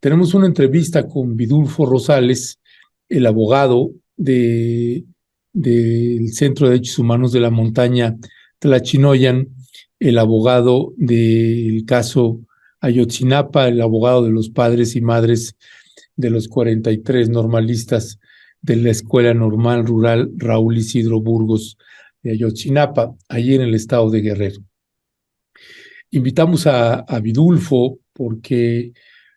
Tenemos una entrevista con Vidulfo Rosales, el abogado del Centro de Derechos Humanos de la Montaña Tlachinoyan, el abogado del caso Ayotzinapa, el abogado de los padres y madres de los 43 normalistas de la Escuela Normal Rural Raúl Isidro Burgos de Ayotzinapa, allí en el estado de Guerrero. Invitamos a Vidulfo porque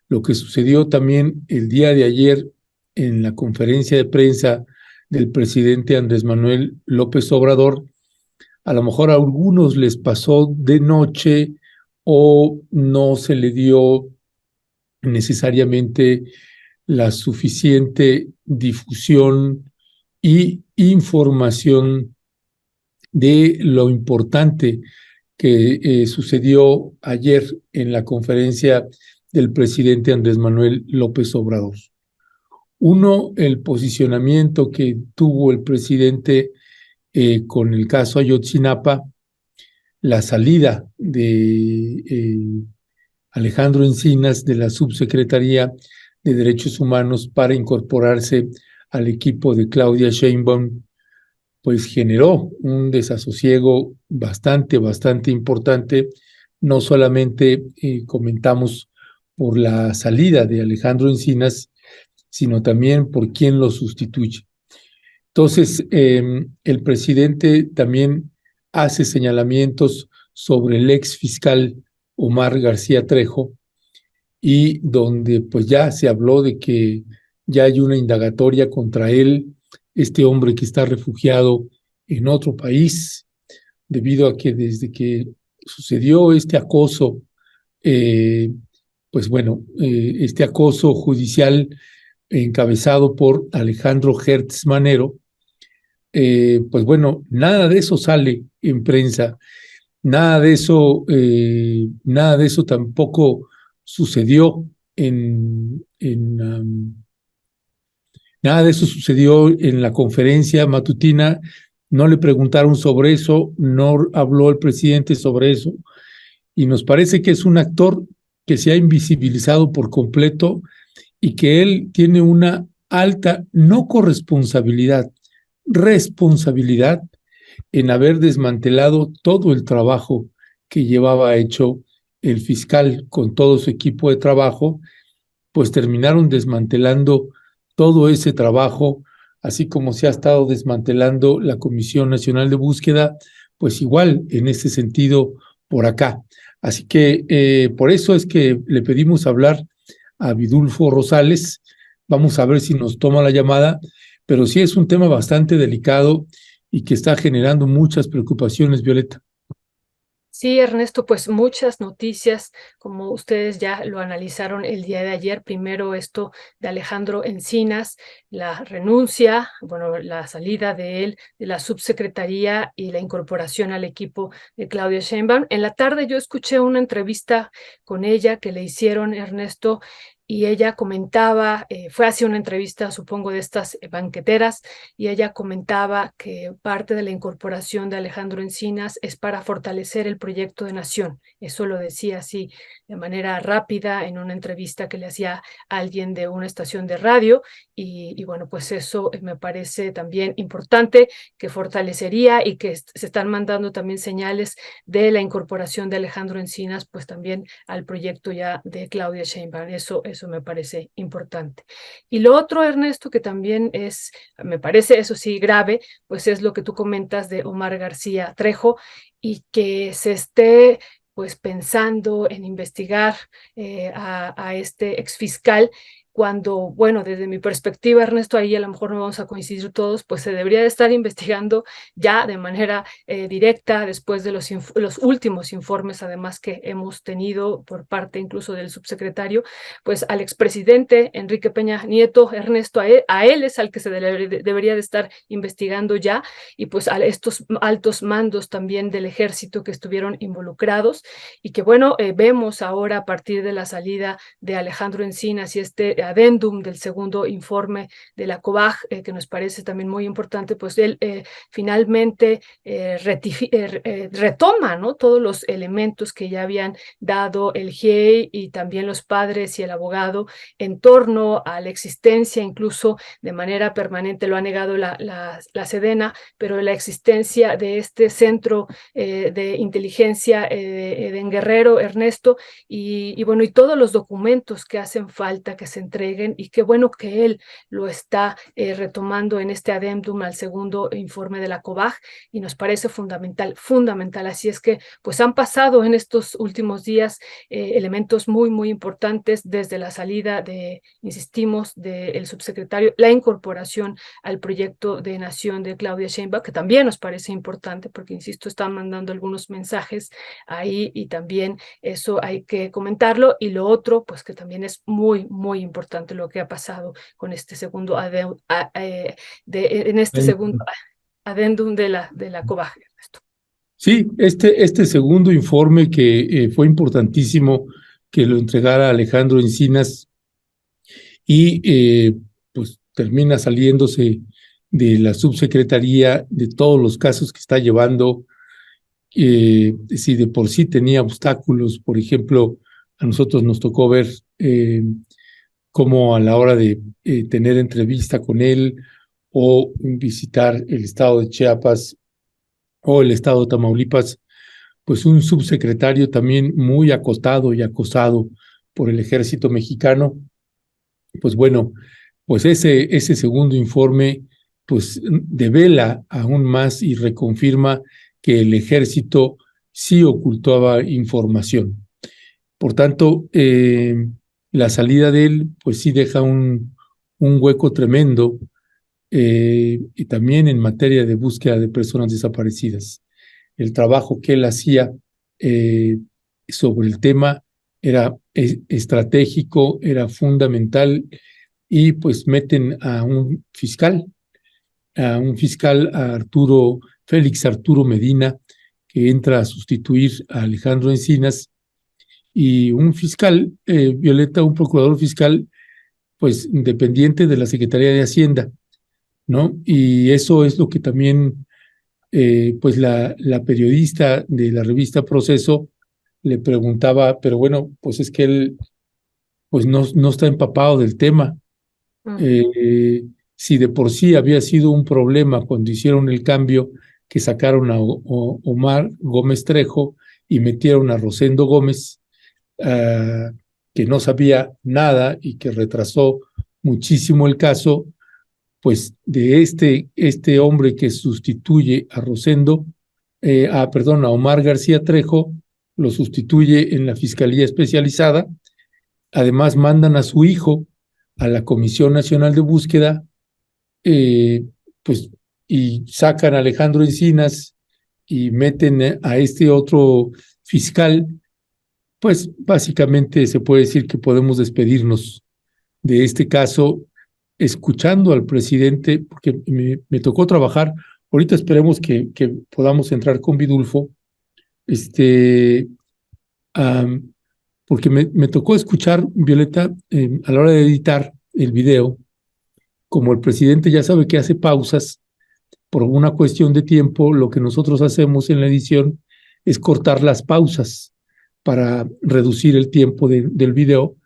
lo que sucedió también el día de ayer en la conferencia de prensa del presidente Andrés Manuel López Obrador, a lo mejor a algunos les pasó de noche o no se le dio necesariamente la suficiente difusión y información de lo importante que sucedió ayer en la conferencia del presidente Andrés Manuel López Obrador. Uno, el posicionamiento que tuvo el presidente con el caso Ayotzinapa, la salida de Alejandro Encinas de la Subsecretaría de Derechos Humanos para incorporarse al equipo de Claudia Sheinbaum, pues generó un desasosiego bastante importante. No solamente comentamos por la salida de Alejandro Encinas, sino también por quién lo sustituye. Entonces, el presidente también hace señalamientos sobre el ex fiscal Omar García Trejo, y donde pues ya se habló de que ya hay una indagatoria contra él, este hombre que está refugiado en otro país, debido a que desde que sucedió este acoso, pues bueno, este acoso judicial encabezado por Alejandro Gertz Manero, pues bueno, nada de eso sale en prensa, nada de eso tampoco sucedió nada de eso sucedió en la conferencia matutina. No le preguntaron sobre eso, no habló el presidente sobre eso, y nos parece que es un actor que se ha invisibilizado por completo y que él tiene una alta no corresponsabilidad, responsabilidad en haber desmantelado todo el trabajo que llevaba hecho el fiscal con todo su equipo de trabajo. Pues terminaron desmantelando todo ese trabajo, así como se ha estado desmantelando la Comisión Nacional de Búsqueda, pues igual en ese sentido por acá. Así que por eso es que le pedimos hablar a Vidulfo Rosales. Vamos a ver si nos toma la llamada, pero sí es un tema bastante delicado y que está generando muchas preocupaciones, Violeta. Sí, Ernesto, pues muchas noticias, como ustedes ya lo analizaron el día de ayer. Primero esto de Alejandro Encinas, la renuncia, bueno, la salida de él de la subsecretaría y la incorporación al equipo de Claudia Sheinbaum. En la tarde yo escuché una entrevista con ella que le hicieron, Ernesto, y ella comentaba, fue así una entrevista, supongo, de estas banqueteras, y ella comentaba que parte de la incorporación de Alejandro Encinas es para fortalecer el proyecto de nación. Eso lo decía así de manera rápida en una entrevista que le hacía a alguien de una estación de radio, y bueno, pues eso me parece también importante, que fortalecería y que se están mandando también señales de la incorporación de Alejandro Encinas, pues también al proyecto ya de Claudia Sheinbaum. Eso me parece importante. Y lo otro, Ernesto, que también me parece eso sí grave, pues es lo que tú comentas de Omar García Trejo, y que se esté pues pensando en investigar a este exfiscal, cuando, bueno, desde mi perspectiva, Ernesto, ahí a lo mejor no vamos a coincidir todos, pues se debería de estar investigando ya de manera directa, después de los últimos informes, además, que hemos tenido por parte incluso del subsecretario, pues al expresidente Enrique Peña Nieto, Ernesto, a él es al que se debería de estar investigando ya, y pues a estos altos mandos también del ejército que estuvieron involucrados, y que bueno, vemos ahora a partir de la salida de Alejandro Encinas y este adendum del segundo informe de la COBAG, que nos parece también muy importante, pues él finalmente retoma, ¿no?, todos los elementos que ya habían dado el GIEI y también los padres y el abogado en torno a la existencia, incluso de manera permanente lo ha negado la Sedena, pero la existencia de este centro de inteligencia en Guerrero, Ernesto, y bueno, y todos los documentos que hacen falta que se entreguen, y qué bueno que él lo está retomando en este adendum al segundo informe de la COBAG, y nos parece fundamental. Así es que pues han pasado en estos últimos días elementos muy, muy importantes, desde la salida insistimos, del subsecretario, la incorporación al proyecto de nación de Claudia Sheinbaum, que también nos parece importante, porque insisto, están mandando algunos mensajes ahí, y también eso hay que comentarlo. Y lo otro, pues que también es muy, muy importante lo que ha pasado con este segundo adendum de la COBAG. Sí, este segundo informe que fue importantísimo que lo entregara Alejandro Encinas, y pues termina saliéndose de la subsecretaría de todos los casos que está llevando. Si de por sí tenía obstáculos, por ejemplo, a nosotros nos tocó ver cómo a la hora de tener entrevista con él o visitar el estado de Chiapas o el estado de Tamaulipas, pues un subsecretario también muy acotado y acosado por el ejército mexicano. Pues bueno, pues ese segundo informe pues devela aún más y reconfirma que el ejército sí ocultaba información. Por tanto, la salida de él pues sí deja un hueco tremendo, y también en materia de búsqueda de personas desaparecidas. El trabajo que él hacía sobre el tema era estratégico, era fundamental, y pues meten a un fiscal, a Félix Arturo Medina, que entra a sustituir a Alejandro Encinas, y un fiscal, Violeta, un procurador fiscal, pues independiente de la Secretaría de Hacienda, ¿no? Y eso es lo que también, pues la periodista de la revista Proceso le preguntaba, pero bueno, pues es que él pues no está empapado del tema. Si de por sí había sido un problema cuando hicieron el cambio, que sacaron a Omar Gómez Trejo y metieron a Rosendo Gómez, que no sabía nada y que retrasó muchísimo el caso, pues de este hombre que sustituye a Rosendo, a Omar García Trejo, lo sustituye en la Fiscalía Especializada. Además mandan a su hijo a la Comisión Nacional de Búsqueda, pues, y sacan a Alejandro Encinas y meten a este otro fiscal. Pues básicamente se puede decir que podemos despedirnos de este caso escuchando al presidente, porque me tocó trabajar. Ahorita esperemos que podamos entrar con Vidulfo, porque me tocó escuchar, Violeta, a la hora de editar el video, como el presidente ya sabe que hace pausas por una cuestión de tiempo, lo que nosotros hacemos en la edición es cortar las pausas para reducir el tiempo del video,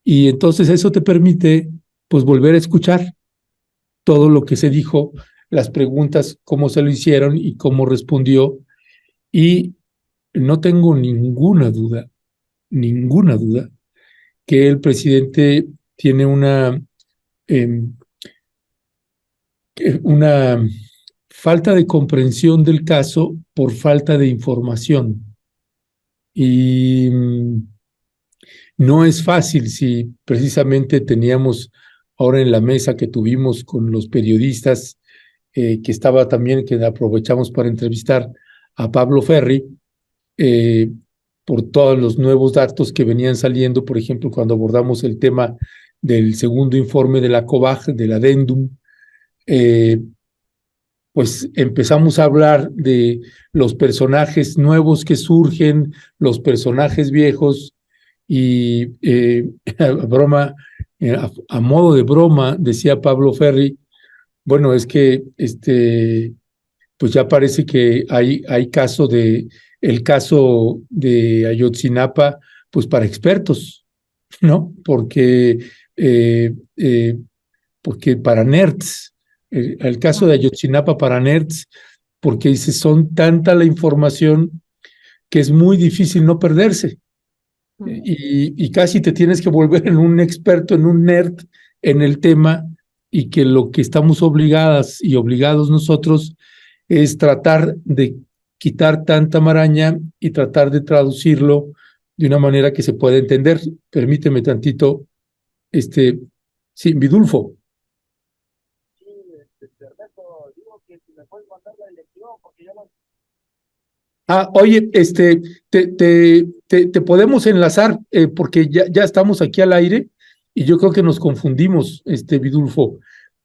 y entonces eso te permite pues volver a escuchar todo lo que se dijo, las preguntas, cómo se lo hicieron y cómo respondió. Y no tengo ninguna duda que el presidente tiene una falta de comprensión del caso por falta de información. Y no es fácil. Si precisamente teníamos ahora en la mesa que tuvimos con los periodistas, que estaba también, que aprovechamos para entrevistar a Pablo Ferri, por todos los nuevos datos que venían saliendo, por ejemplo, cuando abordamos el tema del segundo informe de la COBAG, del adendum, pues empezamos a hablar de los personajes nuevos que surgen, los personajes viejos, y broma, a modo de broma, decía Pablo Ferri, bueno, es que pues ya parece que hay el caso de Ayotzinapa, pues para expertos, ¿no? Porque para nerds, el caso de Ayotzinapa para nerds, porque dice, son tanta la información que es muy difícil no perderse. Y casi te tienes que volver en un experto, en un nerd en el tema, y que lo que estamos obligadas y obligados nosotros es tratar de quitar tanta maraña y tratar de traducirlo de una manera que se pueda entender. Permíteme tantito, sí, Vidulfo. Sí, Ernesto, digo que si me puedes mandar la dirección, porque yo no... Oye, te podemos enlazar, porque ya estamos aquí al aire y yo creo que nos confundimos, Vidulfo.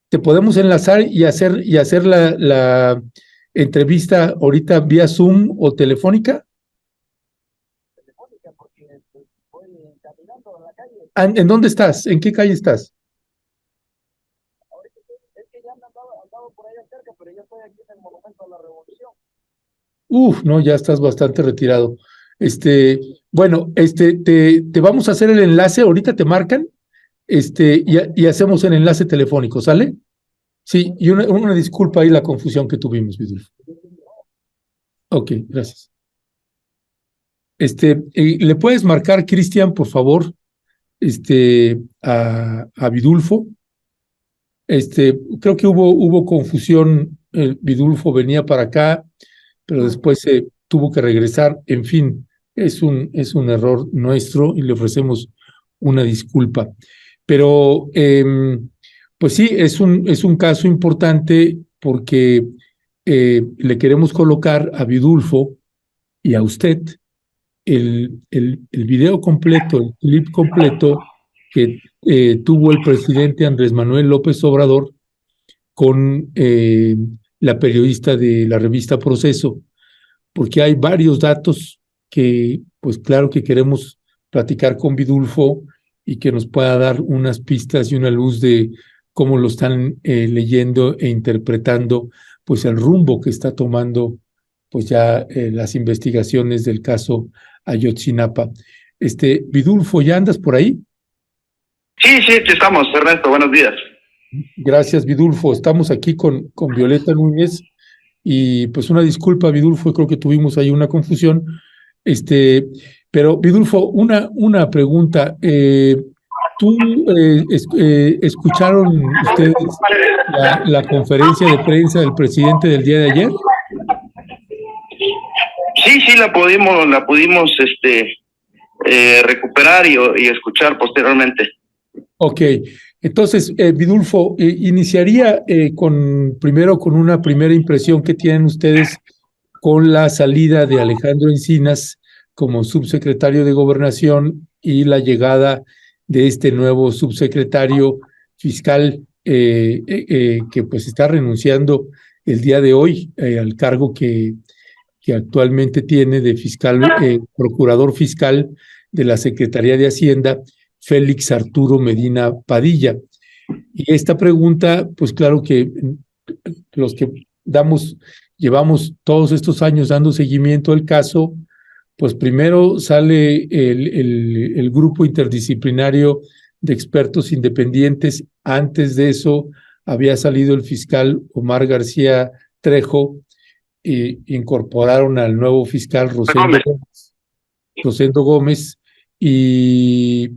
Te podemos enlazar y hacer la entrevista ahorita vía Zoom o telefónica. Telefónica, porque voy caminando en la calle. ¿En dónde estás? ¿En qué calle estás? Ahorita es que ya han andado por allá cerca, pero yo estoy aquí en el Monumento a la Revolución. No, ya estás bastante retirado. Bueno, te vamos a hacer el enlace, ahorita te marcan, y hacemos el enlace telefónico, ¿sale? Sí, y una disculpa ahí la confusión que tuvimos, Vidulfo. Ok, gracias. ¿Le puedes marcar, Cristian, por favor, a Vidulfo? Creo que hubo confusión, Vidulfo venía para acá, pero después se tuvo que regresar. En fin, es un error nuestro y le ofrecemos una disculpa. Pero, pues sí, es un caso importante porque le queremos colocar a Vidulfo y a usted el video completo, el clip completo que tuvo el presidente Andrés Manuel López Obrador con la periodista de la revista Proceso, porque hay varios datos que, pues claro que queremos platicar con Vidulfo y que nos pueda dar unas pistas y una luz de cómo lo están leyendo e interpretando, pues el rumbo que está tomando, pues ya las investigaciones del caso Ayotzinapa. Vidulfo, ¿ya andas por ahí? Sí, aquí estamos, Ernesto, buenos días. Gracias, Vidulfo. Estamos aquí con Violeta Núñez y pues una disculpa, Vidulfo, creo que tuvimos ahí una confusión. Pero Vidulfo, una pregunta. ¿Escucharon ustedes la conferencia de prensa del presidente del día de ayer? Sí, la pudimos recuperar y escuchar posteriormente. Ok, entonces, Vidulfo, iniciaría primero con una primera impresión que tienen ustedes con la salida de Alejandro Encinas como subsecretario de Gobernación y la llegada de este nuevo subsecretario fiscal que pues está renunciando el día de hoy al cargo que actualmente tiene de procurador fiscal de la Secretaría de Hacienda, Félix Arturo Medina Padilla. Y esta pregunta, pues claro que los que llevamos todos estos años dando seguimiento al caso, pues primero sale el grupo interdisciplinario de expertos independientes. Antes de eso había salido el fiscal Omar García Trejo, incorporaron al nuevo fiscal Rosendo Gómez y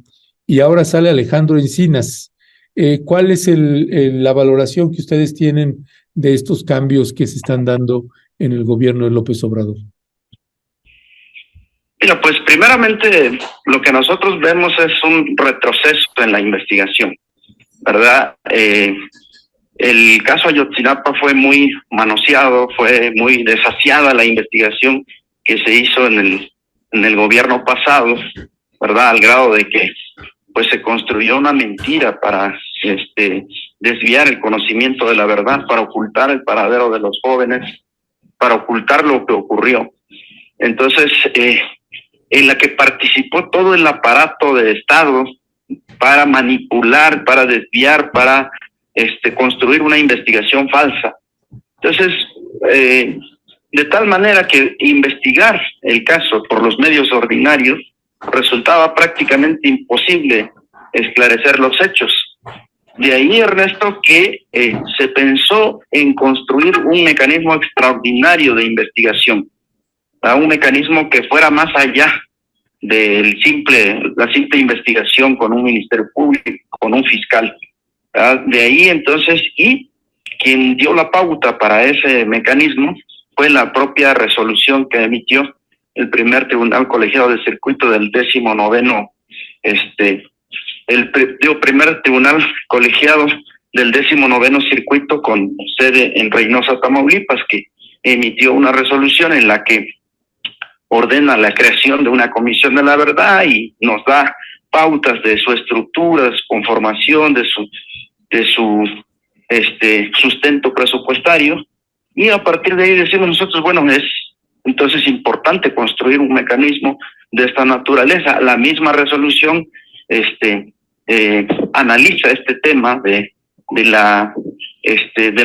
ahora sale Alejandro Encinas. ¿Cuál es la valoración que ustedes tienen de estos cambios que se están dando en el gobierno de López Obrador? Mira, pues primeramente lo que nosotros vemos es un retroceso en la investigación, ¿verdad? El caso Ayotzinapa fue muy manoseado, fue muy desasiada la investigación que se hizo en el gobierno pasado, ¿verdad? Al grado de que pues se construyó una mentira para desviar el conocimiento de la verdad, para ocultar el paradero de los jóvenes, para ocultar lo que ocurrió. Entonces, en la que participó todo el aparato de Estado, para manipular, para desviar, para construir una investigación falsa. Entonces, de tal manera que investigar el caso por los medios ordinarios resultaba prácticamente imposible esclarecer los hechos. De ahí, Ernesto, que se pensó en construir un mecanismo extraordinario de investigación, un mecanismo que fuera más allá de la simple investigación con un ministerio público, con un fiscal. De ahí entonces, y quien dio la pauta para ese mecanismo fue la propia resolución que emitió el primer tribunal colegiado de circuito del 19º, el primer tribunal colegiado del 19º circuito con sede en Reynosa, Tamaulipas, que emitió una resolución en la que ordena la creación de una comisión de la verdad y nos da pautas de su estructura, de su conformación, de su sustento presupuestario, y a partir de ahí decimos nosotros, bueno, es entonces importante construir un mecanismo de esta naturaleza. La misma resolución analiza este tema de la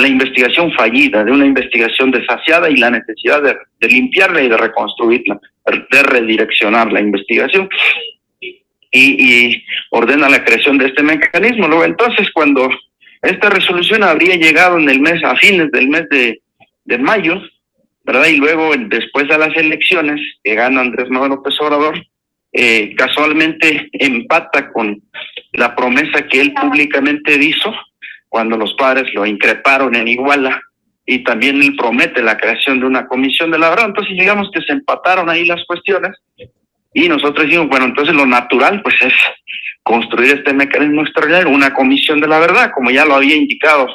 investigación fallida, de una investigación desasiada y la necesidad de limpiarla y de reconstruirla, de redireccionar la investigación, y ordena la creación de este mecanismo. Luego, entonces, cuando esta resolución habría llegado a fines del mes de mayo, ¿verdad? Y luego, después de las elecciones que gana Andrés Manuel López Obrador, casualmente empata con la promesa que él públicamente hizo cuando los padres lo increparon en Iguala, y también él promete la creación de una comisión de la verdad. Entonces, digamos que se empataron ahí las cuestiones, y nosotros decimos, bueno, entonces lo natural pues es construir este mecanismo extraordinario, una comisión de la verdad, como ya lo había indicado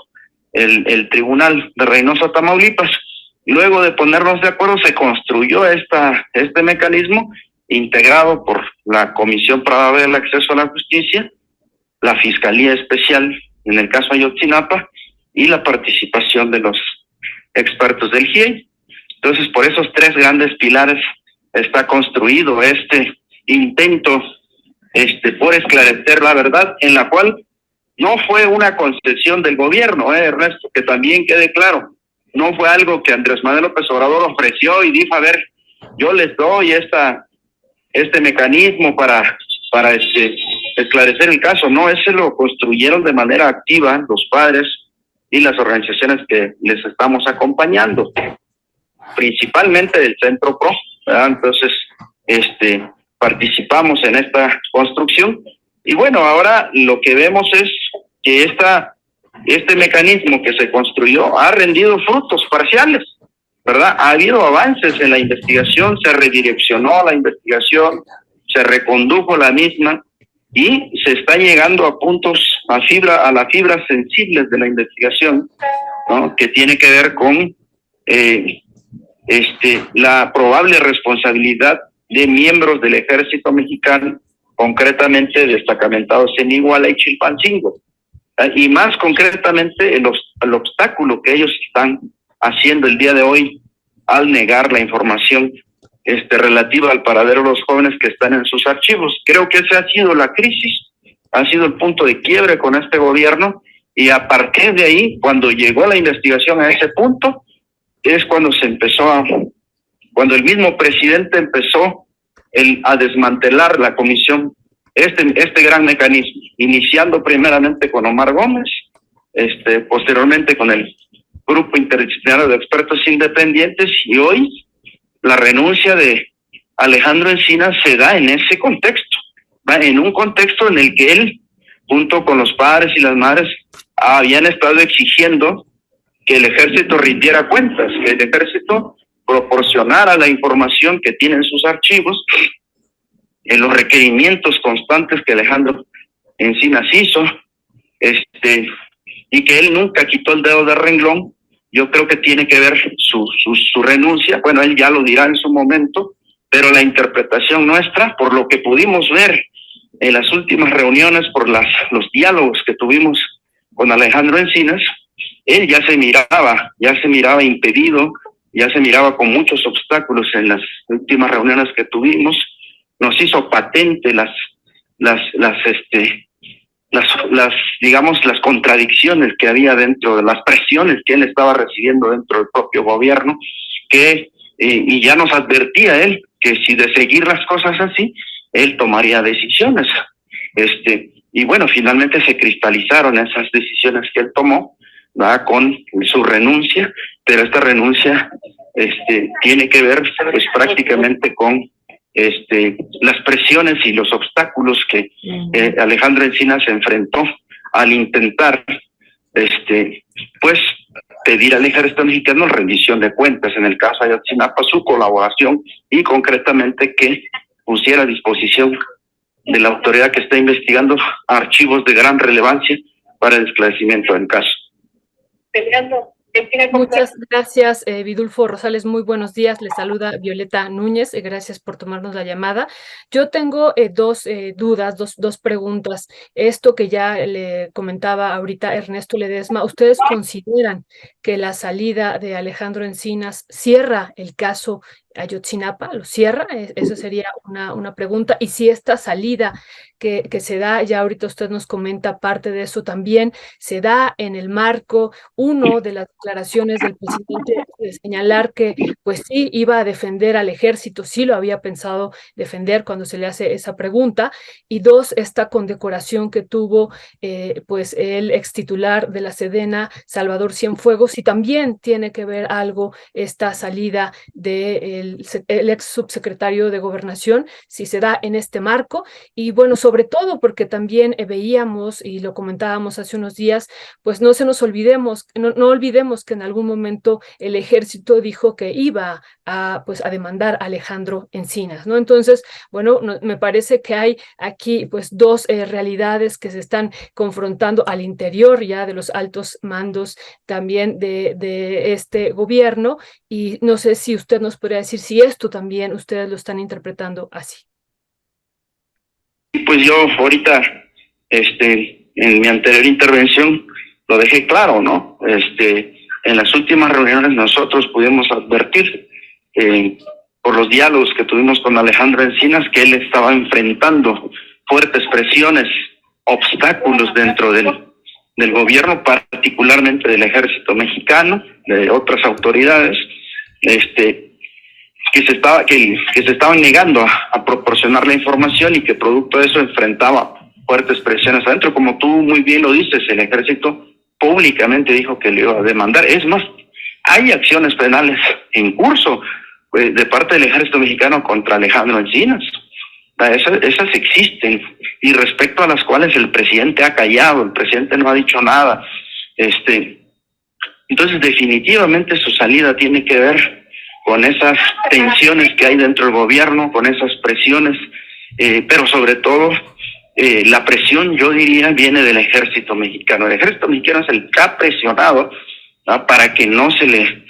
el Tribunal de Reynosa, Tamaulipas. Luego de ponernos de acuerdo, se construyó este mecanismo integrado por la Comisión para ver el Acceso a la Justicia, la Fiscalía Especial en el caso Ayotzinapa y la participación de los expertos del GIEI. Entonces, por esos tres grandes pilares está construido este intento por esclarecer la verdad, en la cual no fue una concesión del gobierno, Ernesto, que también quede claro. No fue algo que Andrés Manuel López Obrador ofreció y dijo, a ver, yo les doy este mecanismo para esclarecer el caso. No, ese lo construyeron de manera activa los padres y las organizaciones que les estamos acompañando, principalmente del Centro PRO, ¿verdad? Entonces, participamos en esta construcción, y bueno, ahora lo que vemos es que este mecanismo que se construyó ha rendido frutos parciales, ¿verdad? Ha habido avances en la investigación, se redireccionó la investigación, se recondujo la misma, y se está llegando a puntos, a las fibras sensibles de la investigación, ¿no? Que tiene que ver con la probable responsabilidad de miembros del ejército mexicano, concretamente destacamentados en Iguala y Chilpancingo, y más concretamente el obstáculo que ellos están haciendo el día de hoy al negar la información relativa al paradero de los jóvenes que están en sus archivos. Creo que esa ha sido la crisis, ha sido el punto de quiebre con este gobierno, y a partir de ahí, cuando llegó la investigación a ese punto, es cuando cuando el mismo presidente empezó a desmantelar la comisión, este gran mecanismo, iniciando primeramente con Omar Gómez, posteriormente con el Grupo Interdisciplinario de Expertos Independientes, y hoy la renuncia de Alejandro Encinas se da en ese contexto, en un contexto en el que él, junto con los padres y las madres, habían estado exigiendo que el ejército rindiera cuentas, que el ejército proporcionara la información que tiene en sus archivos, en los requerimientos constantes que Alejandro Encinas hizo, y que él nunca quitó el dedo del renglón. Yo creo que tiene que ver su renuncia, bueno, él ya lo dirá en su momento, pero la interpretación nuestra, por lo que pudimos ver en las últimas reuniones, por los diálogos que tuvimos con Alejandro Encinas, él ya se miraba impedido, ya se miraba con muchos obstáculos en las últimas reuniones que tuvimos. Nos hizo patente digamos, las contradicciones que había dentro de las presiones que él estaba recibiendo dentro del propio gobierno, y ya nos advertía él que si de seguir las cosas así, él tomaría decisiones. Y bueno, finalmente se cristalizaron esas decisiones que él tomó, ¿verdad?, con su renuncia, pero esta renuncia tiene que ver pues prácticamente con las presiones y los obstáculos que Alejandro Encinas enfrentó al intentar pues pedir al ejército mexicano rendición de cuentas, en el caso de Ayotzinapa, su colaboración y concretamente que pusiera a disposición de la autoridad que está investigando archivos de gran relevancia para el esclarecimiento del caso. Muchas gracias, Vidulfo Rosales, muy buenos días, le saluda Violeta Núñez, gracias por tomarnos la llamada. Yo tengo dos dudas, dos preguntas. Esto que ya le comentaba ahorita Ernesto Ledesma, ¿ustedes consideran que la salida de Alejandro Encinas cierra el caso Ayotzinapa? ¿Lo cierra? Esa sería una pregunta. Y si esta salida que se da, ya ahorita usted nos comenta parte de eso también, se da en el marco, uno, de las declaraciones del presidente de señalar que pues sí iba a defender al ejército, sí lo había pensado defender cuando se le hace esa pregunta, y dos, esta condecoración que tuvo pues el ex titular de la Sedena, Salvador Cienfuegos, y también tiene que ver algo esta salida del ex subsecretario de Gobernación, si se da en este marco. Y bueno, sobre todo porque también veíamos, y lo comentábamos hace unos días, pues no olvidemos que en algún momento el ejército dijo que iba a demandar a Alejandro Encinas, ¿no? Entonces, bueno, me parece que hay aquí pues dos realidades que se están confrontando al interior ya de los altos mandos también de este gobierno, y no sé si usted nos podría decir si esto también ustedes lo están interpretando así. Pues yo ahorita, en mi anterior intervención lo dejé claro, ¿no? En las últimas reuniones nosotros pudimos advertir por los diálogos que tuvimos con Alejandro Encinas que él estaba enfrentando fuertes presiones, obstáculos dentro del gobierno, particularmente del ejército mexicano, de otras autoridades, que se estaban negando a proporcionar la información y que producto de eso enfrentaba fuertes presiones adentro. Como tú muy bien lo dices, el ejército públicamente dijo que le iba a demandar. Es más, hay acciones penales en curso de parte del ejército mexicano contra Alejandro Encinas. Esas existen, y respecto a las cuales el presidente ha callado, el presidente no ha dicho nada. Entonces definitivamente su salida tiene que ver con esas tensiones que hay dentro del gobierno, con esas presiones, pero sobre todo la presión, yo diría, viene del ejército mexicano. El ejército mexicano es el que ha presionado, ¿no?, para que no se le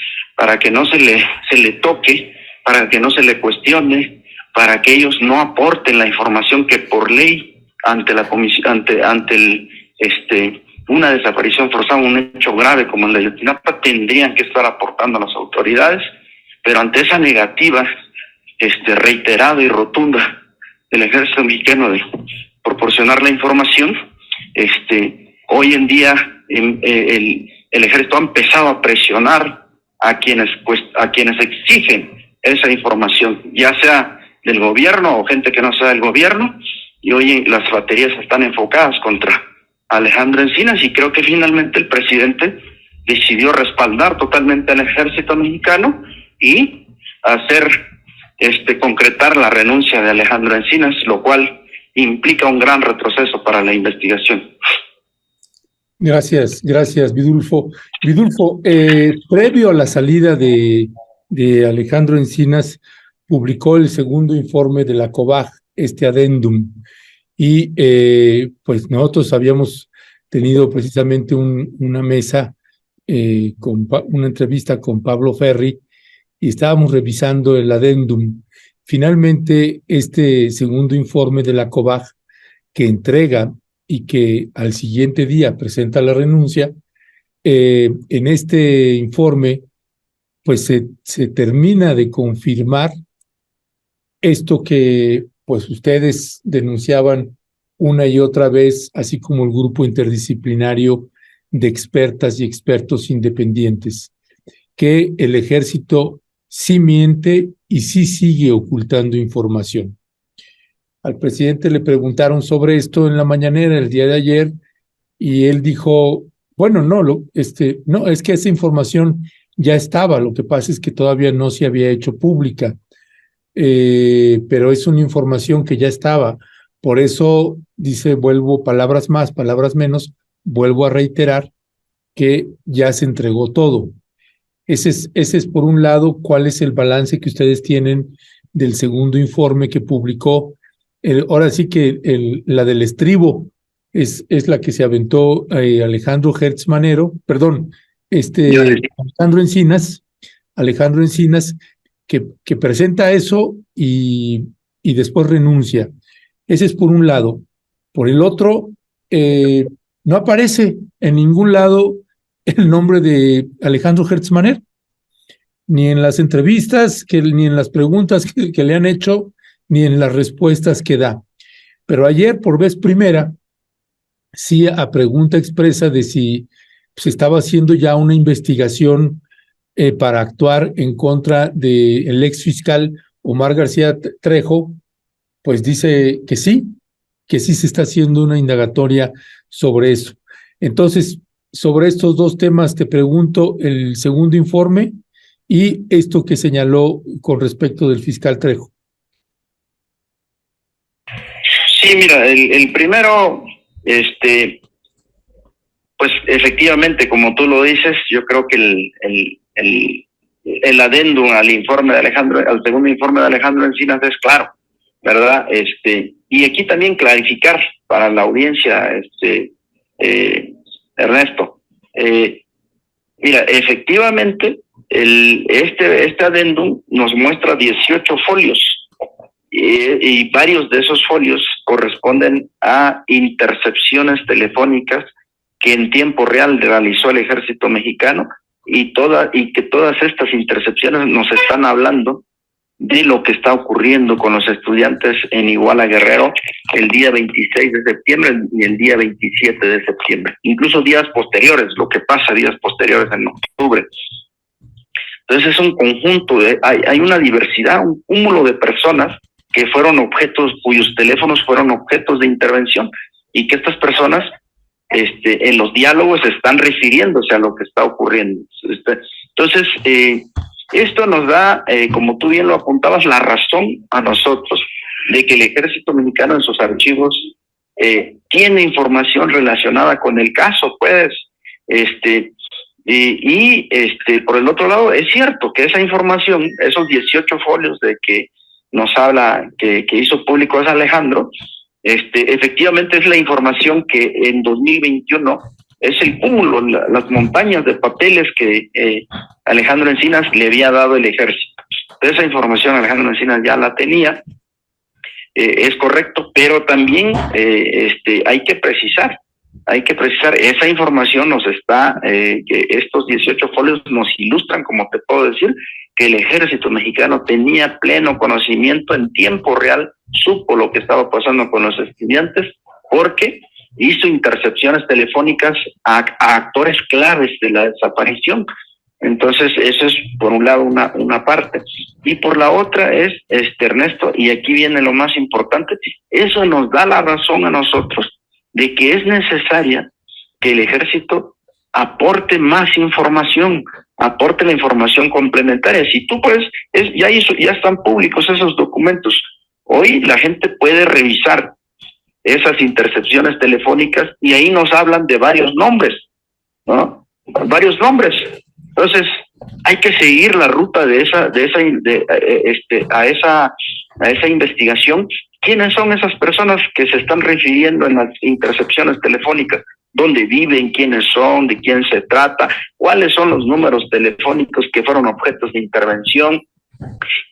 toque, para que no se le cuestione, para que ellos no aporten la información que por ley ante la comisión, una desaparición forzada, un hecho grave como el de Ayotzinapa, tendrían que estar aportando a las autoridades. Pero ante esa negativa reiterada y rotunda del ejército mexicano de proporcionar la información, hoy en día el ejército ha empezado a presionar a quienes exigen esa información, ya sea del gobierno o gente que no sea del gobierno, y hoy las baterías están enfocadas contra Alejandro Encinas, y creo que finalmente el presidente decidió respaldar totalmente al ejército mexicano y hacer concretar la renuncia de Alejandro Encinas, lo cual implica un gran retroceso para la investigación. Gracias, Vidulfo. Vidulfo, previo a la salida de Alejandro Encinas, publicó el segundo informe de la COBAG, adendum, y pues nosotros habíamos tenido precisamente una mesa, con una entrevista con Pablo Ferri, y estábamos revisando el adendum. Finalmente, este segundo informe de la COBAG, que entrega y que al siguiente día presenta la renuncia, en este informe pues se termina de confirmar esto que pues ustedes denunciaban una y otra vez, así como el grupo interdisciplinario de expertas y expertos independientes, que el ejército sí miente y sí sigue ocultando información. Al presidente le preguntaron sobre esto en la mañanera el día de ayer y él dijo, bueno, no, es que esa información ya estaba, lo que pasa es que todavía no se había hecho pública, pero es una información que ya estaba. Por eso dice, vuelvo, palabras más, palabras menos, vuelvo a reiterar que ya se entregó todo. Ese es por un lado, cuál es el balance que ustedes tienen del segundo informe que publicó. Ahora sí que la del estribo es la que se aventó Alejandro Hertz Manero, perdón, Alejandro Encinas, que presenta eso y después renuncia. Ese es por un lado. Por el otro, no aparece en ningún lado el nombre de Alejandro Hertz Manero, ni en las entrevistas, ni en las preguntas que le han hecho, ni en las respuestas que da. Pero ayer, por vez primera, sí, a pregunta expresa de si se estaba haciendo ya una investigación para actuar en contra del ex fiscal Omar García Trejo, pues dice que sí se está haciendo una indagatoria sobre eso. Entonces, sobre estos dos temas te pregunto el segundo informe y esto que señaló con respecto del fiscal Trejo. Sí, mira, el primero, pues efectivamente, como tú lo dices, yo creo que el adendum al informe de Alejandro, al segundo informe de Alejandro Encinas es claro, ¿verdad? Y aquí también clarificar para la audiencia, Ernesto, mira, efectivamente, este adendum nos muestra 18 folios y varios de esos folios corresponden a intercepciones telefónicas que en tiempo real realizó el ejército mexicano y que todas estas intercepciones nos están hablando de lo que está ocurriendo con los estudiantes en Iguala Guerrero el día 26 de septiembre y el día 27 de septiembre, incluso días posteriores, lo que pasa días posteriores en octubre. Entonces es un conjunto, hay una diversidad, un cúmulo de personas que fueron objetos, cuyos teléfonos fueron objetos de intervención y que estas personas en los diálogos están refiriéndose a lo que está ocurriendo. Entonces, esto nos da, como tú bien lo apuntabas, la razón a nosotros de que el ejército mexicano en sus archivos tiene información relacionada con el caso, pues, por el otro lado, es cierto que esa información, esos 18 folios de que nos habla, que hizo público es Alejandro, efectivamente es la información que en 2021 es el cúmulo, las montañas de papeles que Alejandro Encinas le había dado el ejército. Esa información Alejandro Encinas ya la tenía, es correcto, pero también hay que precisar, esa información nos está, que estos 18 folios nos ilustran, como te puedo decir, que el ejército mexicano tenía pleno conocimiento en tiempo real, supo lo que estaba pasando con los estudiantes, porque hizo intercepciones telefónicas a actores claves de la desaparición. Entonces, eso es por un lado una parte. Y por la otra es, Ernesto, y aquí viene lo más importante, eso nos da la razón a nosotros de que es necesaria que el ejército aporte más información, aporte la información complementaria. Si tú puedes, ya están públicos esos documentos. Hoy la gente puede revisar esas intercepciones telefónicas y ahí nos hablan de varios nombres, ¿no? Varios nombres. Entonces, hay que seguir la ruta a esa investigación. ¿Quiénes son esas personas que se están refiriendo en las intercepciones telefónicas? ¿Dónde viven? ¿Quiénes son? ¿De quién se trata? ¿Cuáles son los números telefónicos que fueron objetos de intervención?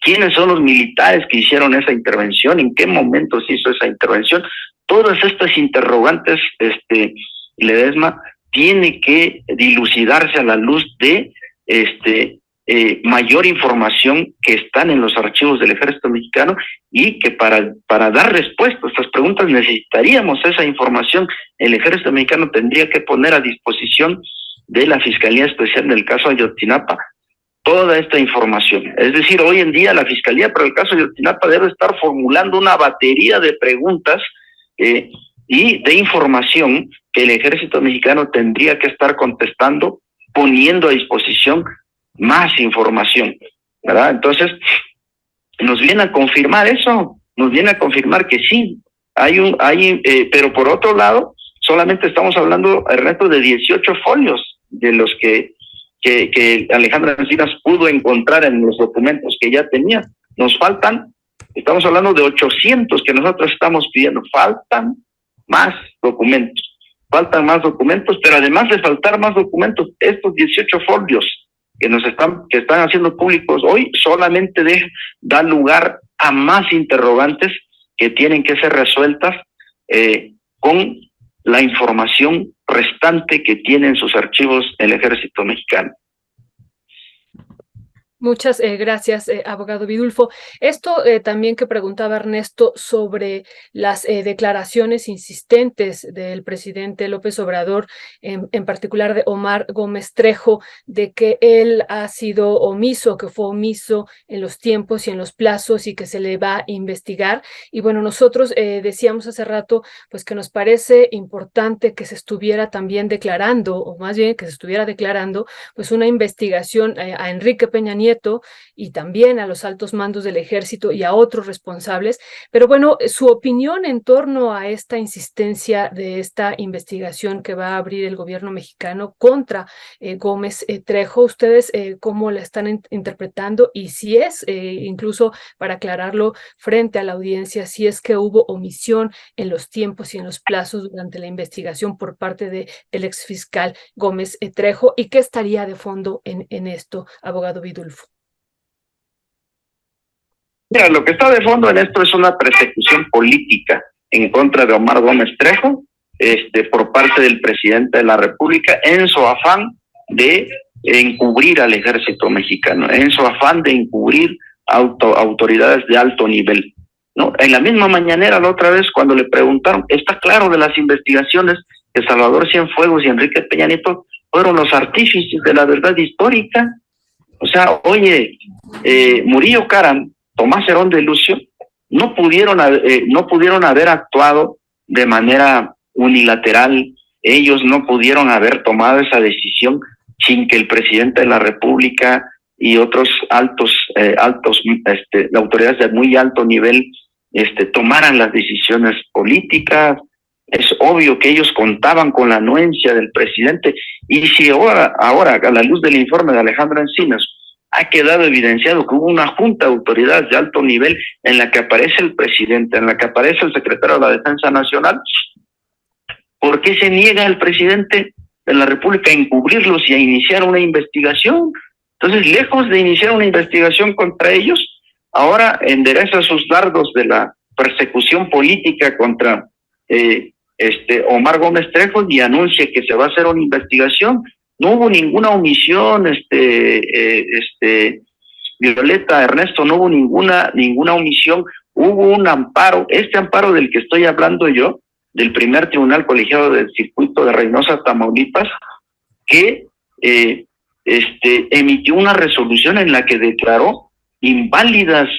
¿Quiénes son los militares que hicieron esa intervención? ¿En qué momento se hizo esa intervención? Todas estas interrogantes, Ledesma, tiene que dilucidarse a la luz de mayor información que están en los archivos del Ejército Mexicano, y que para dar respuesta a estas preguntas necesitaríamos esa información. El Ejército Mexicano tendría que poner a disposición de la Fiscalía Especial del caso Ayotzinapa toda esta información. Es decir, hoy en día la Fiscalía para el caso Ayotzinapa debe estar formulando una batería de preguntas y de información que el Ejército Mexicano tendría que estar contestando, poniendo a disposición más información, ¿verdad? Entonces, nos viene a confirmar eso, nos viene a confirmar que sí, pero por otro lado, solamente estamos hablando, Ernesto, de 18 folios de los que Alejandra Encinas pudo encontrar en los documentos que ya tenía. Nos faltan, estamos hablando de 800 que nosotros estamos pidiendo, faltan más documentos, pero además de faltar más documentos, estos 18 folios que están haciendo públicos hoy solamente dan lugar a más interrogantes que tienen que ser resueltas con la información restante que tiene en sus archivos el Ejército Mexicano. Muchas gracias, abogado Vidulfo. Esto también que preguntaba Ernesto sobre las declaraciones insistentes del presidente López Obrador, en particular de Omar Gómez Trejo, de que él ha sido omiso, que fue omiso en los tiempos y en los plazos y que se le va a investigar. Y bueno, nosotros decíamos hace rato pues que nos parece importante que se estuviera también declarando, o más bien que se estuviera declarando, pues una investigación a Enrique Peña Nieto y también a los altos mandos del ejército y a otros responsables. Pero bueno, su opinión en torno a esta insistencia de esta investigación que va a abrir el gobierno mexicano contra Gómez Trejo, ¿ustedes cómo la están interpretando? Y si es, incluso para aclararlo frente a la audiencia, si es que hubo omisión en los tiempos y en los plazos durante la investigación por parte del exfiscal Gómez Trejo, y qué estaría de fondo en esto, abogado Vidulfo. Mira, lo que está de fondo en esto es una persecución política en contra de Omar Gómez Trejo, por parte del presidente de la República, en su afán de encubrir al Ejército Mexicano, en su afán de encubrir autoridades de alto nivel, ¿no? En la misma mañanera, la otra vez, cuando le preguntaron, está claro de las investigaciones que Salvador Cienfuegos y Enrique Peña Nieto fueron los artífices de la verdad histórica. O sea, oye, Murillo Karam, Tomás Herón de Lucio, no pudieron haber actuado de manera unilateral. Ellos no pudieron haber tomado esa decisión sin que el presidente de la República y otros autoridades de muy alto nivel tomaran las decisiones políticas. Es obvio que ellos contaban con la anuencia del presidente, y si ahora a la luz del informe de Alejandra Encinas ha quedado evidenciado que hubo una junta de autoridades de alto nivel en la que aparece el presidente, en la que aparece el secretario de la Defensa Nacional, ¿por qué se niega el presidente de la República a encubrirlos y a iniciar una investigación? Entonces, lejos de iniciar una investigación contra ellos, ahora endereza sus dardos de la persecución política contra Omar Gómez Trejo y anuncia que se va a hacer una investigación. No hubo ninguna omisión, Violeta, Ernesto, no hubo ninguna omisión. Hubo un amparo, amparo del que estoy hablando yo, del primer tribunal colegiado del circuito de Reynosa, Tamaulipas, que emitió una resolución en la que declaró inválidas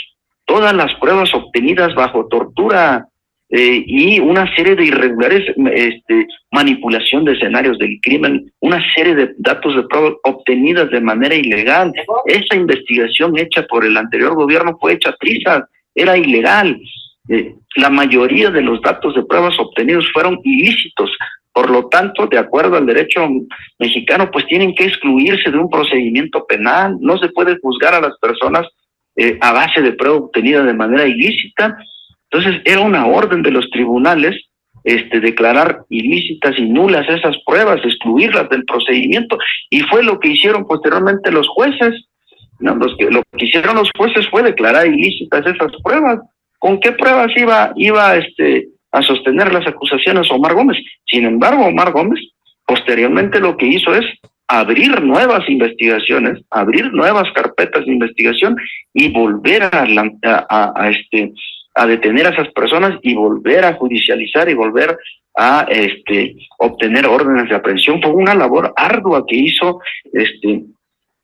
todas las pruebas obtenidas bajo tortura, y una serie de irregulares, manipulación de escenarios del crimen, una serie de datos de prueba obtenidas de manera ilegal. Esa investigación hecha por el anterior gobierno fue hecha trizas, era ilegal. La mayoría de los datos de pruebas obtenidos fueron ilícitos. Por lo tanto, de acuerdo al derecho mexicano, pues tienen que excluirse de un procedimiento penal. No se puede juzgar a las personas a base de prueba obtenida de manera ilícita. Entonces, era una orden de los tribunales declarar ilícitas y nulas esas pruebas, excluirlas del procedimiento, y fue lo que hicieron posteriormente los jueces, ¿no? Lo que hicieron los jueces fue declarar ilícitas esas pruebas. ¿Con qué pruebas iba a sostener las acusaciones Omar Gómez? Sin embargo, Omar Gómez posteriormente lo que hizo es abrir nuevas investigaciones, abrir nuevas carpetas de investigación y volver a detener a esas personas y volver a judicializar y volver a obtener órdenes de aprehensión. Fue una labor ardua que hizo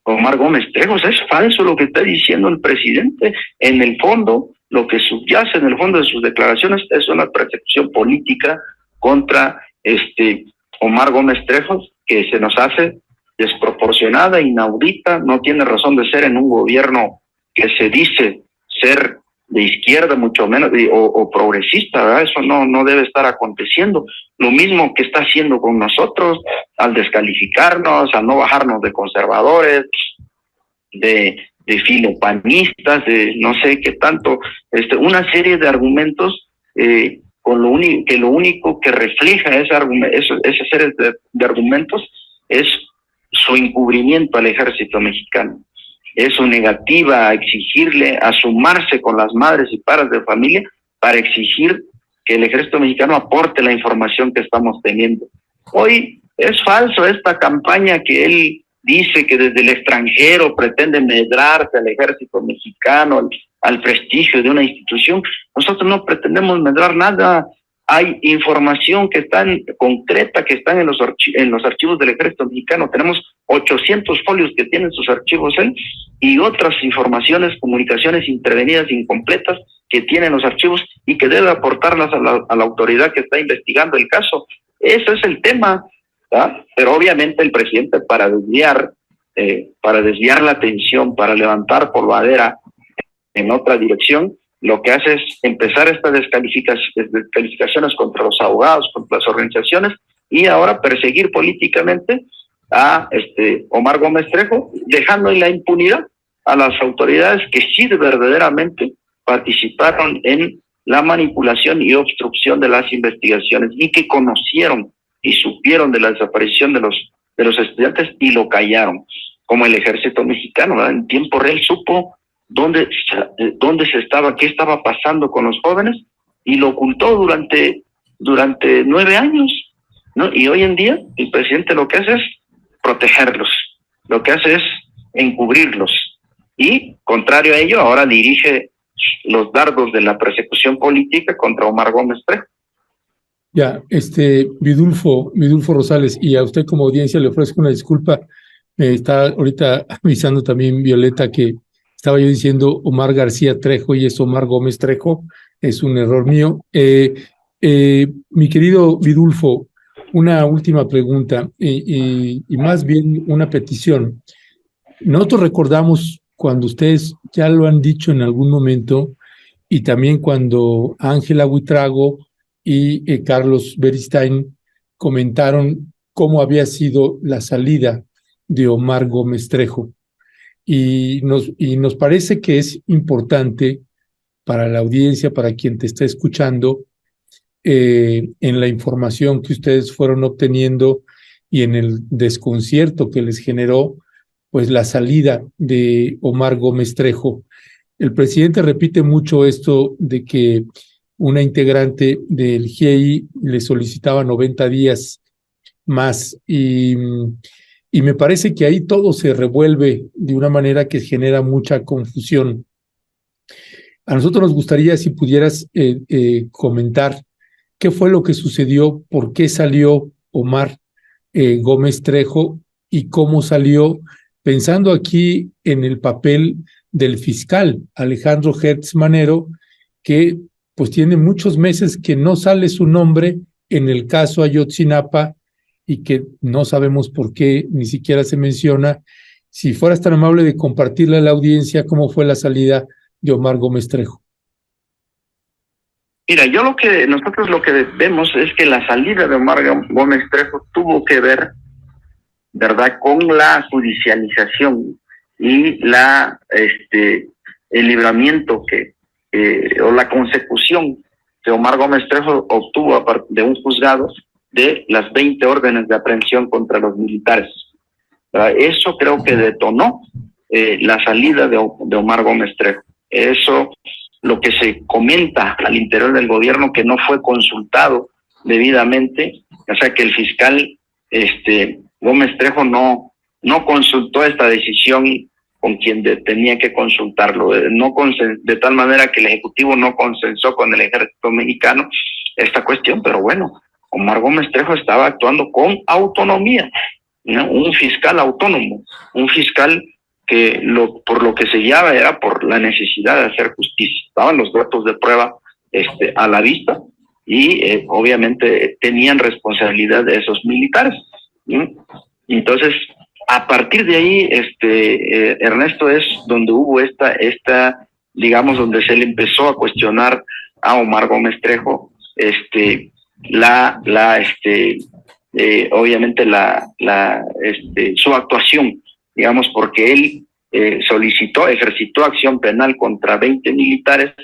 Omar Gómez Trejo. O sea, es falso lo que está diciendo el presidente. En el fondo, lo que subyace en el fondo de sus declaraciones es una persecución política contra Omar Gómez Trejo, que se nos hace desproporcionada, inaudita, no tiene razón de ser en un gobierno que se dice ser de izquierda, mucho menos, o progresista, ¿verdad? Eso no debe estar aconteciendo. Lo mismo que está haciendo con nosotros, al descalificarnos, al no bajarnos de conservadores, de filopanistas, de no sé qué tanto, una serie de argumentos con lo único que refleja esa serie de argumentos es su encubrimiento al ejército mexicano, es su negativa a exigirle, a sumarse con las madres y padres de familia para exigir que el ejército mexicano aporte la información que estamos teniendo. Hoy es falso esta campaña que él dice que desde el extranjero pretende medrarse al ejército mexicano, al prestigio de una institución. Nosotros no pretendemos medrar nada. Hay información que está concreta, que están en los archivos del ejército mexicano. Tenemos 800 folios que tienen sus archivos él y otras informaciones, comunicaciones intervenidas incompletas que tienen los archivos y que debe aportarlas a la autoridad que está investigando el caso. Ese es el tema, ¿verdad? Pero obviamente el presidente, para desviar la atención, para levantar polvadera en otra dirección, lo que hace es empezar estas descalificaciones contra los abogados, contra las organizaciones, y ahora perseguir políticamente a Omar Gómez Trejo, dejando en la impunidad a las autoridades que sí verdaderamente participaron en la manipulación y obstrucción de las investigaciones y que conocieron y supieron de la desaparición de los estudiantes y lo callaron, como el ejército mexicano, ¿verdad? En tiempo real supo dónde se estaba, qué estaba pasando con los jóvenes y lo ocultó durante 9 años, ¿no? Y hoy en día el presidente lo que hace es protegerlos, lo que hace es encubrirlos y, contrario a ello, ahora dirige los dardos de la persecución política contra Omar Gómez Trejo. Ya, Vidulfo Rosales, y a usted como audiencia le ofrezco una disculpa. Me está ahorita avisando también Violeta que estaba yo diciendo Omar García Trejo y es Omar Gómez Trejo, es un error mío. Mi querido Vidulfo, una última pregunta y más bien una petición. Nosotros recordamos cuando ustedes ya lo han dicho en algún momento y también cuando Ángela Buitrago y Carlos Beristain comentaron cómo había sido la salida de Omar Gómez Trejo. Y nos parece que es importante para la audiencia, para quien te está escuchando, en la información que ustedes fueron obteniendo y en el desconcierto que les generó, pues la salida de Omar Gómez Trejo. El presidente repite mucho esto de que una integrante del GIEI le solicitaba 90 días más y me parece que ahí todo se revuelve de una manera que genera mucha confusión. A nosotros nos gustaría si pudieras comentar qué fue lo que sucedió, por qué salió Omar Gómez Trejo y cómo salió, pensando aquí en el papel del fiscal Alejandro Gertz Manero, que pues tiene muchos meses que no sale su nombre en el caso Ayotzinapa y que no sabemos por qué ni siquiera se menciona. Si fueras tan amable de compartirle a la audiencia cómo fue la salida de Omar Gómez Trejo. Mira, nosotros lo que vemos es que la salida de Omar Gómez Trejo tuvo que ver, ¿verdad?, con la judicialización y el libramiento o la consecución que Omar Gómez Trejo obtuvo de un juzgado de las 20 órdenes de aprehensión contra los militares. Eso creo que detonó la salida de Omar Gómez Trejo. Eso lo que se comenta al interior del gobierno, que no fue consultado debidamente, o sea que el fiscal Gómez Trejo no no consultó esta decisión con quien tenía que consultarlo, de tal manera que el Ejecutivo no consensó con el Ejército Mexicano esta cuestión, pero bueno, Omar Gómez Trejo estaba actuando con autonomía, ¿no? Un fiscal autónomo, un fiscal que por lo que se guiaba era por la necesidad de hacer justicia. Estaban los datos de prueba a la vista y obviamente tenían responsabilidad de esos militares, ¿no? Entonces, a partir de ahí, Ernesto, es donde hubo digamos, donde se le empezó a cuestionar a Omar Gómez Trejo, obviamente su actuación, digamos, porque él ejercitó acción penal contra 20 militares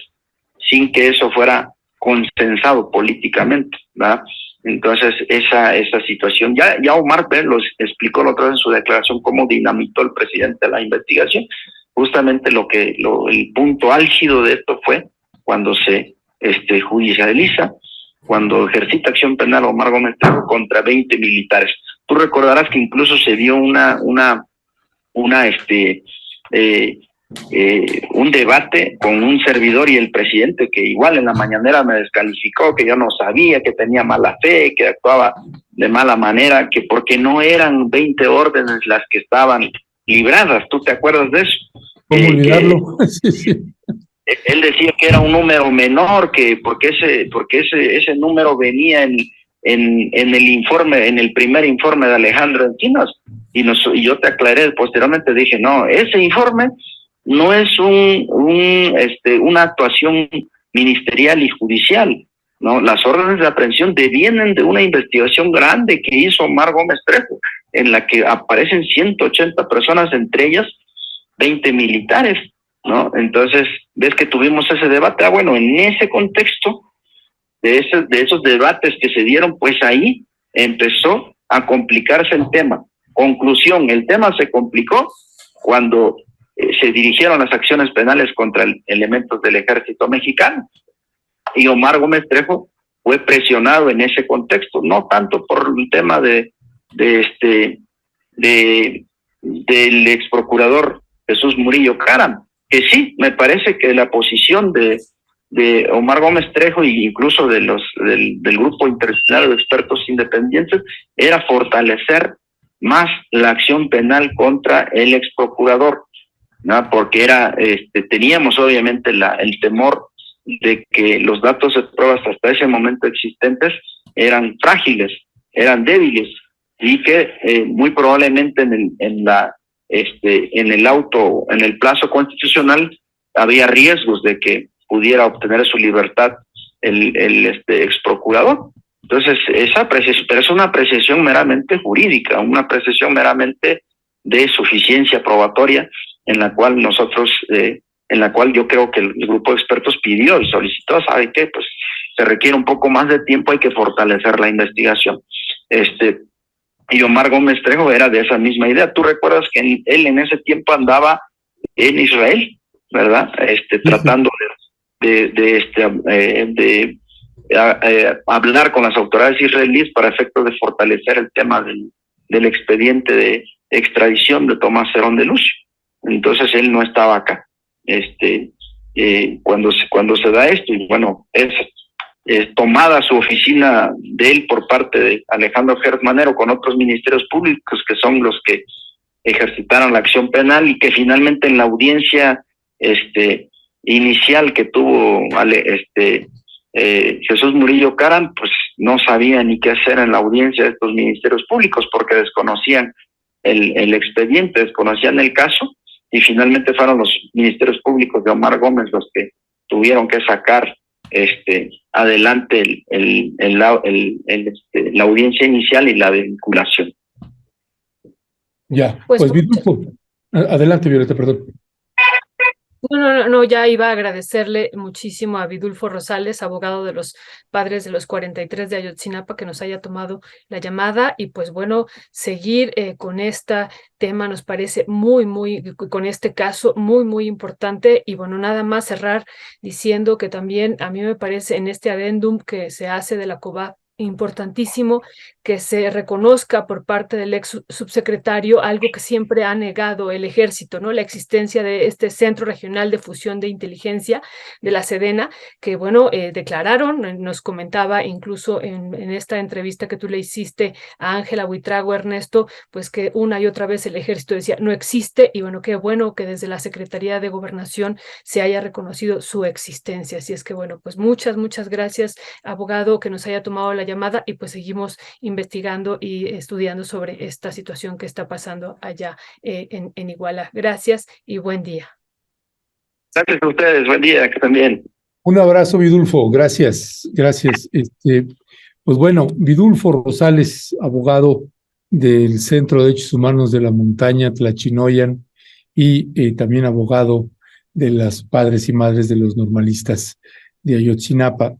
sin que eso fuera consensado políticamente, ¿verdad? Entonces, esa situación, ya Omar lo explicó la otra vez en su declaración cómo dinamitó el presidente la investigación. Justamente el punto álgido de esto fue cuando se judicializa, cuando ejercita acción penal Omar Gómez Trejo contra 20 militares. Tú recordarás que incluso se dio un debate con un servidor y el presidente, que igual en la mañanera me descalificó, que yo no sabía, que tenía mala fe, que actuaba de mala manera, que porque no eran 20 órdenes las que estaban libradas. ¿Tú te acuerdas de eso? ¿Cómo olvidarlo? Sí, sí. Él decía que era un número menor, que porque ese número venía en el informe, en el primer informe de Alejandro Encinas, y yo te aclaré posteriormente, dije, no, ese informe no es una actuación ministerial y judicial, ¿no? Las órdenes de aprehensión devienen de una investigación grande que hizo Omar Gómez Trejo, en la que aparecen 180 personas, entre ellas 20 militares, ¿no? Entonces, ves que tuvimos ese debate. Bueno, en ese contexto de esos debates que se dieron, pues ahí empezó a complicarse el tema. Conclusión, el tema se complicó cuando se dirigieron las acciones penales contra elementos del Ejército Mexicano, y Omar Gómez Trejo fue presionado en ese contexto, no tanto por el tema del ex procurador Jesús Murillo Caram, que sí, me parece que la posición de Omar Gómez Trejo e incluso del grupo interdisciplinario de expertos independientes era fortalecer más la acción penal contra el ex procurador, ¿no? Porque teníamos obviamente el temor de que los datos de pruebas hasta ese momento existentes eran frágiles, eran débiles, y que muy probablemente en el plazo constitucional había riesgos de que pudiera obtener su libertad el ex procurador. Entonces, pero es una apreciación meramente jurídica, una apreciación meramente de suficiencia probatoria, en la cual yo creo que el grupo de expertos pidió y solicitó, ¿sabe qué? Pues se requiere un poco más de tiempo, hay que fortalecer la investigación. Y Omar Gómez Trejo era de esa misma idea. Tú recuerdas que él en ese tiempo andaba en Israel, ¿verdad? Tratando de hablar con las autoridades israelíes para efecto de fortalecer el tema del expediente de extradición de Tomás Herón de Lucio. Entonces él no estaba acá. Cuando se da esto, y bueno, es tomada su oficina de él por parte de Alejandro Gertz Manero con otros ministerios públicos que son los que ejercitaron la acción penal, y que finalmente en la audiencia inicial que tuvo Jesús Murillo Caram, pues no sabía ni qué hacer en la audiencia de estos ministerios públicos porque desconocían el expediente, desconocían el caso, y finalmente fueron los ministerios públicos de Omar Gómez los que tuvieron que sacar adelante la audiencia inicial y la vinculación. Ya, pues Vidulfo, adelante, Violeta, perdón. No, ya iba a agradecerle muchísimo a Vidulfo Rosales, abogado de los padres de los 43 de Ayotzinapa, que nos haya tomado la llamada, y pues bueno, seguir con este tema nos parece con este caso muy importante. Y bueno, nada más cerrar diciendo que también a mí me parece en este adendum que se hace de la importantísimo que se reconozca por parte del ex subsecretario algo que siempre ha negado el ejército, ¿no? La existencia de este Centro Regional de Fusión de Inteligencia de la Sedena, que bueno, declararon, nos comentaba incluso en esta entrevista que tú le hiciste a Ángela Buitrago, Ernesto, pues que una y otra vez el ejército decía no existe, y bueno, qué bueno que desde la Secretaría de Gobernación se haya reconocido su existencia. Así es que bueno, pues muchas gracias, abogado, que nos haya tomado la llamada, y pues seguimos investigando y estudiando sobre esta situación que está pasando allá en Iguala. Gracias y buen día. Gracias a ustedes, buen día, que también. Un abrazo, Vidulfo, gracias. Pues bueno, Vidulfo Rosales, abogado del Centro de Derechos Humanos de la Montaña, Tlachinoyan, y también abogado de las padres y madres de los normalistas de Ayotzinapa.